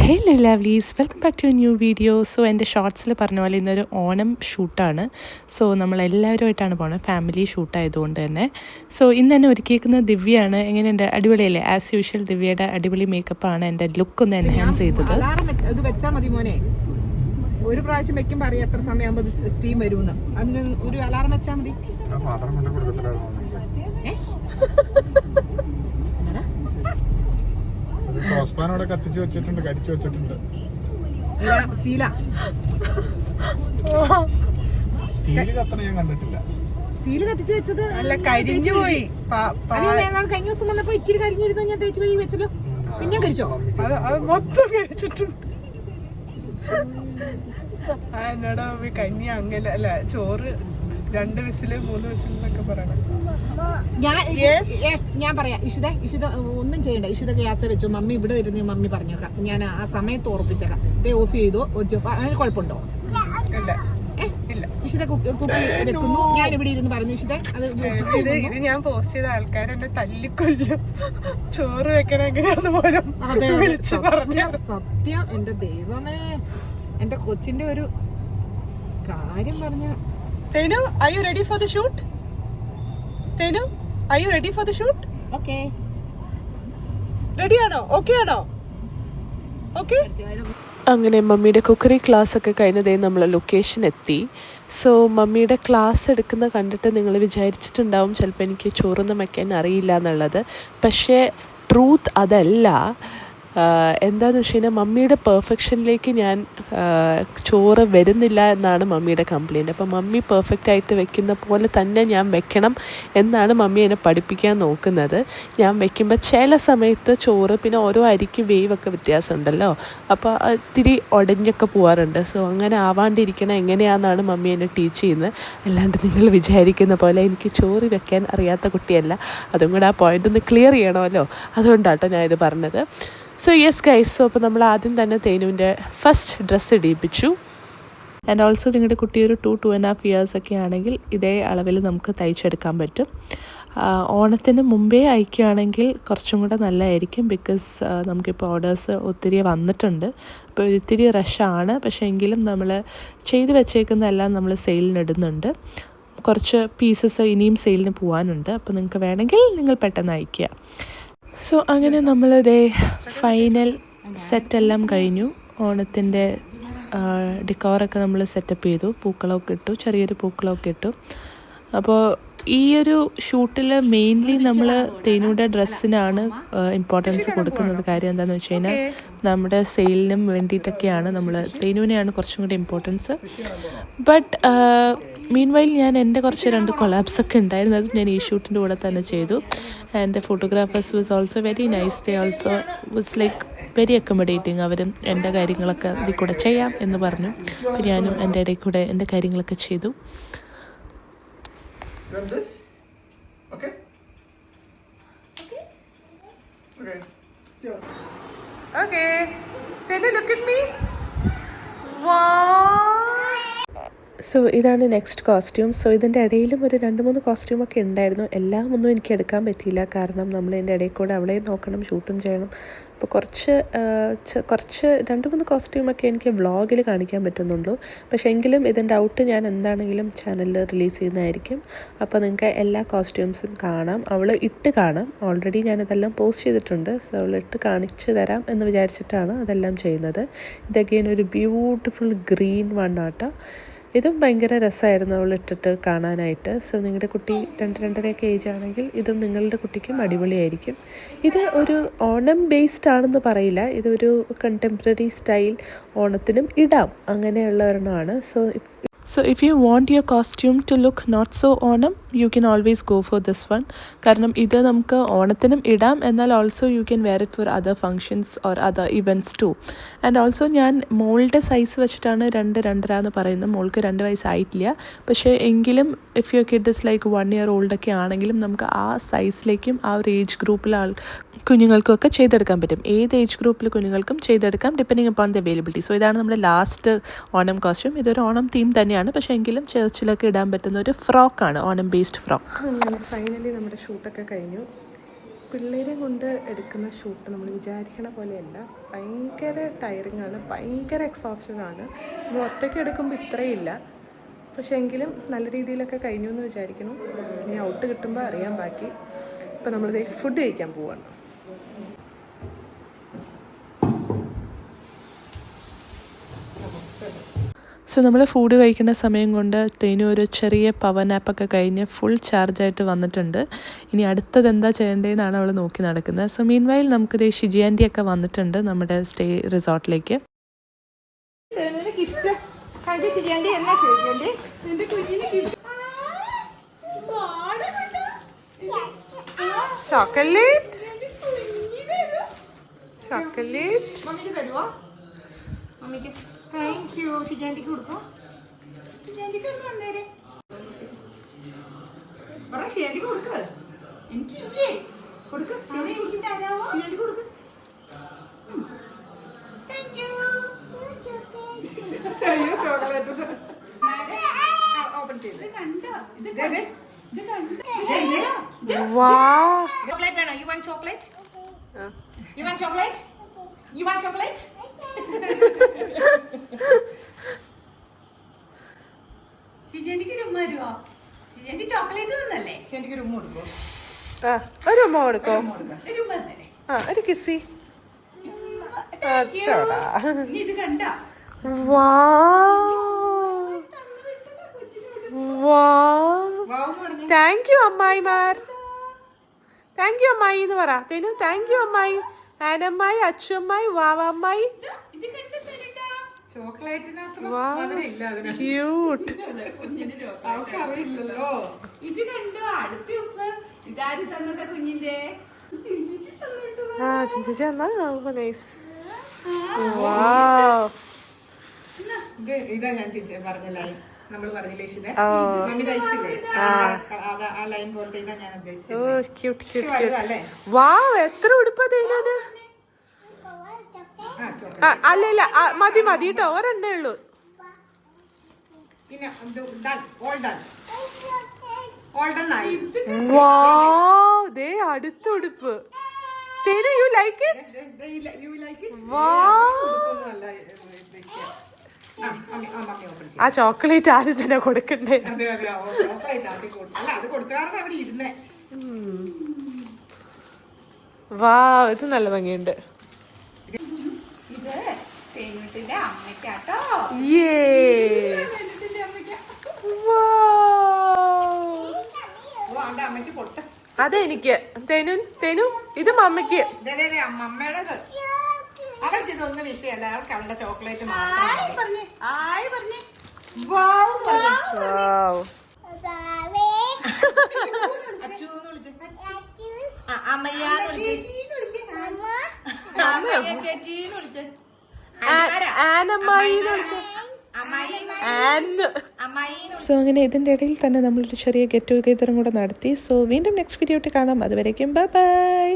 Hello lovelies, welcome back to a new video. So എൻ്റെ ഷോർട്സിൽ പറഞ്ഞ പോലെ ഇന്നൊരു ഓണം ഷൂട്ടാണ്. സോ നമ്മളെല്ലാവരുമായിട്ടാണ് പോകുന്നത്, ഫാമിലി ഷൂട്ടായതുകൊണ്ട് തന്നെ. സോ ഇന്ന് തന്നെ ഒരുക്കിയേക്കുന്നത് ദിവ്യയാണ്. എങ്ങനെയുണ്ട്? അടിപൊളിയല്ലേ? ആസ് യൂഷ്വൽ ദിവ്യയുടെ അടിപൊളി മേക്കപ്പാണ് എൻ്റെ ലുക്ക് ഒന്ന് എൻഹാൻസ് ചെയ്തത്. ഇത് വെച്ചാൽ മതി മോനെ, ഒരു പ്രാവശ്യം വെക്കുമ്പോൾ അറിയാം എത്ര സമയമാകുമ്പോൾ സ്റ്റീം വരുമെന്ന്. അതിന് ഒരു അലാറം വെച്ചാൽ മതി. സോസ്പാനോടെ കത്തിച്ച് വെച്ചിട്ടുണ്ട്, കരിച്ചു വെച്ചിട്ടുണ്ട്. സ്റ്റീല് കത്തണ ഞാൻ കണ്ടിട്ടില്ല. സ്റ്റീല് കത്തിച്ച് വെച്ചത് അല്ല, കരിഞ്ഞു പോയി. ഞങ്ങൾ കഴിഞ്ഞ ദിവസം വന്നപ്പോ ഇച്ചിരി കരിഞ്ഞിരുന്നു, ഞാൻ തേച്ച് വഴി വെച്ചല്ലോ. പിന്നെ കരിച്ചോ? മൊത്തം കരിച്ചിട്ടുണ്ട്. എന്നോട് കഞ്ഞി അങ്ങനെ അല്ല, ചോറ് 2 വിസില് 3 വിസിലെന്നൊക്കെ പറയണം. ഞാൻ പറയാം, ഇഷിത ഒന്നും ചെയ്യണ്ട. ഇഷിത ഗ്യാസ് വെച്ചു, മമ്മി ഇവിടെ ഇരുന്ന് മമ്മി പറഞ്ഞേക്കാം, ഞാൻ ആ സമയത്ത് ഓർപ്പിച്ചേക്കാം. ഓഫ് ചെയ്തോ, അതിന് കുഴപ്പമുണ്ടോ? ഇഷിത കുക്കി വെക്കുന്നു, ഞാൻ ഇവിടെ ഇരുന്ന് പറഞ്ഞു. ഇഷിത ഇത് ഞാൻ പോസ്റ്റ് ചെയ്ത ആൾക്കാർ എന്നെ തല്ലിക്കൊല്ലും. ചോറ് വെക്കണമെങ്കിൽ സത്യം. എന്റെ ദൈവമേ, എന്റെ കൊച്ചിന്റെ ഒരു കാര്യം പറഞ്ഞ. Tenu, are you ready for the shoot? Tenu, are you ready for the shoot? Okay. Ready ആണോ? Okay ആണോ? Okay? അങ്ങനെ മമ്മിയുടെ കുക്കറി ക്ലാസ് ഒക്കെ കഴിഞ്ഞതേ നമ്മൾ ലൊക്കേഷൻ എത്തി. സോ മമ്മിയുടെ ക്ലാസ് എടുക്കുന്ന കണ്ടിട്ട് നിങ്ങൾ വിചാരിച്ചിട്ടുണ്ടാവും ചിലപ്പോൾ എനിക്ക് ചോറൊന്നും വയ്ക്കാൻ അറിയില്ല എന്നുള്ളത്. പക്ഷേ ട്രൂത്ത് അതല്ല. എന്താണെന്ന് വെച്ച് കഴിഞ്ഞാൽ മമ്മിയുടെ പെർഫെക്ഷനിലേക്ക് ഞാൻ ചോറ് വരുന്നില്ല എന്നാണ് മമ്മിയുടെ കംപ്ലയിൻറ്റ്. അപ്പോൾ മമ്മി പെർഫെക്റ്റായിട്ട് വെക്കുന്ന പോലെ തന്നെ ഞാൻ വെക്കണം എന്നാണ് മമ്മി എന്നെ പഠിപ്പിക്കാൻ നോക്കുന്നത്. ഞാൻ വെക്കുമ്പോൾ ചില സമയത്ത് ചോറ്, പിന്നെ ഓരോ അരിക്ക് വേവൊക്കെ വ്യത്യാസമുണ്ടല്ലോ, അപ്പോൾ ഇത്തിരി ഉടഞ്ഞൊക്കെ പോകാറുണ്ട്. സോ അങ്ങനെ ആവാണ്ടിരിക്കണം എങ്ങനെയാണെന്നാണ് മമ്മി എന്നെ ടീച്ച് ചെയ്യുന്നത്. അല്ലാണ്ട് നിങ്ങൾ വിചാരിക്കുന്ന പോലെ എനിക്ക് ചോറ് വെക്കാൻ അറിയാത്ത കുട്ടിയല്ല. അതും കൂടെ ആ പോയിൻ്റ് ഒന്ന് ക്ലിയർ ചെയ്യണമല്ലോ, അതുകൊണ്ടാട്ടോ ഞാൻ ഇത് പറഞ്ഞത്. സോ യെസ് ഗൈസ്, സോ അപ്പോൾ നമ്മൾ ആദ്യം തന്നെ തേനുവിൻ്റെ ഫസ്റ്റ് ഡ്രസ്സ് ഇടിയിപ്പിച്ചു. ആൻഡ് ഓൾസോ നിങ്ങളുടെ കുട്ടി ഒരു 2-2.5 ഇയേഴ്സ് ഒക്കെ ആണെങ്കിൽ ഇതേ അളവിൽ നമുക്ക് തയ്ച്ചെടുക്കാൻ പറ്റും. ഓണത്തിന് മുമ്പേ അയക്കുകയാണെങ്കിൽ കുറച്ചും കൂടെ നല്ലതായിരിക്കും. ബിക്കോസ് നമുക്കിപ്പോൾ ഓർഡേഴ്സ് ഒത്തിരി വന്നിട്ടുണ്ട്. ഇപ്പോൾ ഒത്തിരി റഷാണ്. പക്ഷേ എങ്കിലും നമ്മൾ ചെയ്ത് വെച്ചേക്കുന്നതെല്ലാം നമ്മൾ സെയിലിനിടുന്നുണ്ട്. കുറച്ച് പീസസ് ഇനിയും സെയിലിന് പോകാനുണ്ട്. അപ്പോൾ നിങ്ങൾക്ക് വേണമെങ്കിൽ നിങ്ങൾ പെട്ടെന്ന് അയയ്ക്കുക. സോ അങ്ങനെ നമ്മളിതേ ഫൈനൽ സെറ്റെല്ലാം കഴിഞ്ഞു. ഓണത്തിൻ്റെ ഡിക്കോറൊക്കെ നമ്മൾ സെറ്റപ്പ് ചെയ്തു. പൂക്കളമൊക്കെ ഇട്ടു, ചെറിയൊരു പൂക്കളമൊക്കെ ഇട്ടു. അപ്പോൾ ഈ ഒരു ഷൂട്ടിൽ മെയിൻലി നമ്മൾ തേനുയുടെ ഡ്രസ്സിനാണ് ഇമ്പോർട്ടൻസ് കൊടുക്കുന്നത്. കാര്യം എന്താണെന്ന് വെച്ച് കഴിഞ്ഞാൽ നമ്മുടെ സെയിലിനും വേണ്ടിയിട്ടൊക്കെയാണ് നമ്മൾ തേനുവിനെയാണ് കുറച്ചും കൂടി ഇമ്പോർട്ടൻസ്. ബട്ട് മീൻവൈൽ ഞാൻ എൻ്റെ കുറച്ച് 2 കൊളാബ്സൊക്കെ ഉണ്ടായിരുന്നു. അത് ഞാൻ ഈ ഷൂട്ടിൻ്റെ കൂടെ തന്നെ ചെയ്തു. And photographers was also very nice. They also was like very accommodating. അവരും എൻ്റെ കാര്യങ്ങളൊക്കെ ഇതിൽ കൂടെ ചെയ്യാം എന്ന് പറഞ്ഞു. ഞാനും എൻ്റെ ഇടയിൽ കൂടെ എൻ്റെ കാര്യങ്ങളൊക്കെ ചെയ്തു. Okay. Okay. Tenu, look at me. Wow. So ഇതാണ് നെക്സ്റ്റ് കോസ്റ്റ്യൂം. സോ ഇതിൻ്റെ ഇടയിലും ഒരു 2-3 കോസ്റ്റ്യൂമൊക്കെ ഉണ്ടായിരുന്നു. എല്ലാം ഒന്നും എനിക്ക് എടുക്കാൻ പറ്റിയില്ല. കാരണം നമ്മൾ ഇതിൻ്റെ ഇടയിൽ കൂടെ അവളെ നോക്കണം, ഷൂട്ടും ചെയ്യണം. അപ്പോൾ കുറച്ച് 2-3 കോസ്റ്റ്യൂമൊക്കെ എനിക്ക് വ്ളോഗിൽ കാണിക്കാൻ പറ്റുന്നുള്ളൂ. പക്ഷേ എങ്കിലും ഇതിൻ്റെ ഔട്ട് ഞാൻ എന്താണെങ്കിലും ചാനലിൽ റിലീസ് ചെയ്യുന്നതായിരിക്കും. അപ്പോൾ നിങ്ങൾക്ക് എല്ലാ കോസ്റ്റ്യൂംസും കാണാം, അവൾ ഇട്ട് കാണാം. ഓൾറെഡി ഞാനതെല്ലാം പോസ്റ്റ് ചെയ്തിട്ടുണ്ട്. സോ അവൾ ഇട്ട് കാണിച്ചു തരാം എന്ന് വിചാരിച്ചിട്ടാണ് അതെല്ലാം ചെയ്യുന്നത്. ഇതൊക്കെയാണ് ഒരു ബ്യൂട്ടിഫുൾ ഗ്രീൻ വണ്ണാട്ടോ. ഇതും ഭയങ്കര രസമായിരുന്നു അവൾ ഇട്ടിട്ട് കാണാനായിട്ട്. സോ നിങ്ങളുടെ കുട്ടി 2-2.5 ഏജ് ആണെങ്കിൽ ഇതും നിങ്ങളുടെ കുട്ടിക്കും അടിപൊളിയായിരിക്കും. ഇത് ഒരു ഓണം ബേസ്ഡ് ആണെന്ന് പറയില്ല, ഇതൊരു കണ്ടംപററി സ്റ്റൈൽ ഓണത്തിനും ഇടാം, അങ്ങനെയുള്ള ഒരെണ്ണമാണ്. So if you want your costume to look not so Onam, you can always go for this one. കാരണം ഇത് നമുക്ക് ഓണത്തിനും ഇടാം, എന്നാൽ also you can wear it for other functions or other events too. And also ഞാൻ മോളുടെ size വെച്ചിട്ടാണ് 2-2.5 എന്ന് പറയുന്നത്. മോൾക്ക് 2 വയസ്സായിട്ടില്ല. പക്ഷേ എങ്കിലും if your kid is like 1 year old ഒക്കെ ആണെങ്കിലും നമുക്ക് ആ സൈസിലേക്കും ആ ഒരു ഏജ് ഗ്രൂപ്പിലെ കുഞ്ഞുങ്ങൾക്കൊക്കെ ചെയ്തെടുക്കാൻ പറ്റും. ഏത് ഏജ് ഗ്രൂപ്പിലെ കുഞ്ഞുങ്ങൾക്കും ചെയ്തെടുക്കാം, depending upon the availability. So ഇതാണ് നമ്മുടെ ലാസ്റ്റ് ഓണം കോസ്റ്റ്യൂം. ഇതൊരു ഓണം തീം തന്നെയാണ്, പക്ഷേ എങ്കിലും ചർച്ചിലൊക്കെ ഇടാൻ പറ്റുന്ന ഒരു ഫ്രോക്കാണ്, ഓണം ബേസ്ഡ് ഫ്രോക്ക്. അങ്ങനെ ഫൈനലി നമ്മുടെ ഷൂട്ടൊക്കെ കഴിഞ്ഞു. പിള്ളേരെ കൊണ്ട് എടുക്കുന്ന ഷൂട്ട് നമ്മൾ വിചാരിക്കണ പോലെയല്ല. ഭയങ്കര ടയറിങ് ആണ്, ഭയങ്കര എക്സോസ്റ്റഡ് ആണ്. നമ്മൾ ഒറ്റയ്ക്ക് എടുക്കുമ്പോൾ ഇത്രയില്ല. പക്ഷേ എങ്കിലും നല്ല രീതിയിലൊക്കെ കഴിഞ്ഞു എന്ന് വിചാരിക്കണം. ഇനി ഔട്ട് കിട്ടുമ്പോൾ അറിയാൻ ബാക്കി. ഇപ്പോൾ നമ്മളിത് ഫുഡ് കഴിക്കാൻ പോവാണ്. സോ നമ്മൾ ഫുഡ് കഴിക്കുന്ന സമയം കൊണ്ട് തേനും ഒരു ചെറിയ പവർ നാപ്പൊക്കെ കഴിഞ്ഞ് ഫുൾ ചാർജായിട്ട് വന്നിട്ടുണ്ട്. ഇനി അടുത്തത് എന്താ ചെയ്യേണ്ടതെന്നാണ് അവൾ നോക്കി നടക്കുന്നത്. സോ മീൻ വൈൽ നമുക്കിത് ഷിജി ആൻറ്റിയൊക്കെ വന്നിട്ടുണ്ട് നമ്മുടെ സ്റ്റേ റിസോർട്ടിലേക്ക്. ചോക്ലേറ്റ് മമ്മിക്ക് താങ്ക് യു. ഷിജാൻറ്റിക്ക് കൊടുക്കും. ഷിജാൻറ്റിക്ക് ഒന്ന് വന്നേരെ. ഷിജാൻറ്റിക്ക് കൊടുക്ക്. എനിക്കില്ലേ കൊടുക്ക്. എനിക്ക് തരാമോ? ഷിജാൻറ്റിക്ക് കൊടുക്ക്. Thank you. ചോക്ലേറ്റ് ഓപ്പൺ ചെയ്ത് കണ്ടോ? ഇത് ചോക്ലേറ്റ് വേണോ? You want chocolate? You want chocolate? You want chocolate? ഷിജാൻറ്റിക്ക് റൂം വരുമോ? ഷിജാൻറ്റി ചോക്ലേറ്റ് തന്നല്ലേ? ഷിജാൻറ്റിക്ക് റൂം കൊടുക്കോ? ഒരു ഉമ്മ കൊടുക്കോ? റൂം തന്നല്ലേ? ഒരു കിസി. ഇത് കണ്ടോ? താങ്ക് യു അമ്മായിമാർ. താങ്ക് യു അമ്മായി എന്ന് പറ. തേനു താങ്ക് യു അമ്മായി. ആനമ്മായി, അച്ചുമ്മായി, വാവമ്മായി. ക്യൂട്ട്. ഇത് കണ്ടോ? അടുത്ത ഉപ്പ് ഇതാര് തന്നത് കുഞ്ഞിന്റെ? ആ ചേച്ചി എന്നാ നൈസ്. ഇതാ ഞാൻ ചേച്ചി പറഞ്ഞ നമ്മൾ പറഞ്ഞില്ലേ ഇഷിത മമ്മി തയ്ച്ചില്ലേ ആ ലൈൻ പോലത്തെ ഞാൻ ഉദ്ദേശിച്ചത്. വാവ് എത്ര ഉടുപ്പാ തേനോന്. അല്ല മതി മതി കേട്ടോ, ഒരെണ്ണേ ഉള്ളൂ. ദേ അടുത്ത ഉടുപ്പ്. തേനു യു ലൈക്ക് ഇറ്റ്? ആ ചോക്ലേറ്റ് ആദ്യം തന്നെ കൊടുക്കണ്ടേ? വാ ഇത് നല്ല ഭംഗിയുണ്ട്. അതെനിക്ക്. തേനു ഇത് മമ്മിക്ക്. അവൾക്ക് ഇതൊന്നും വിഷയമല്ല, അവൾക്ക് അവളുടെ ചോക്ലേറ്റ് മാത്രം. സോ അങ്ങനെ ഇതിൻ്റെ ഇടയിൽ തന്നെ നമ്മളൊരു ചെറിയ ഗെറ്റ് ടുഗെദറും കൂടെ നടത്തി. സോ വീണ്ടും നെക്സ്റ്റ് വീഡിയോ ആയിട്ട് കാണാം. അതുവരേക്കും ബൈ ബൈ.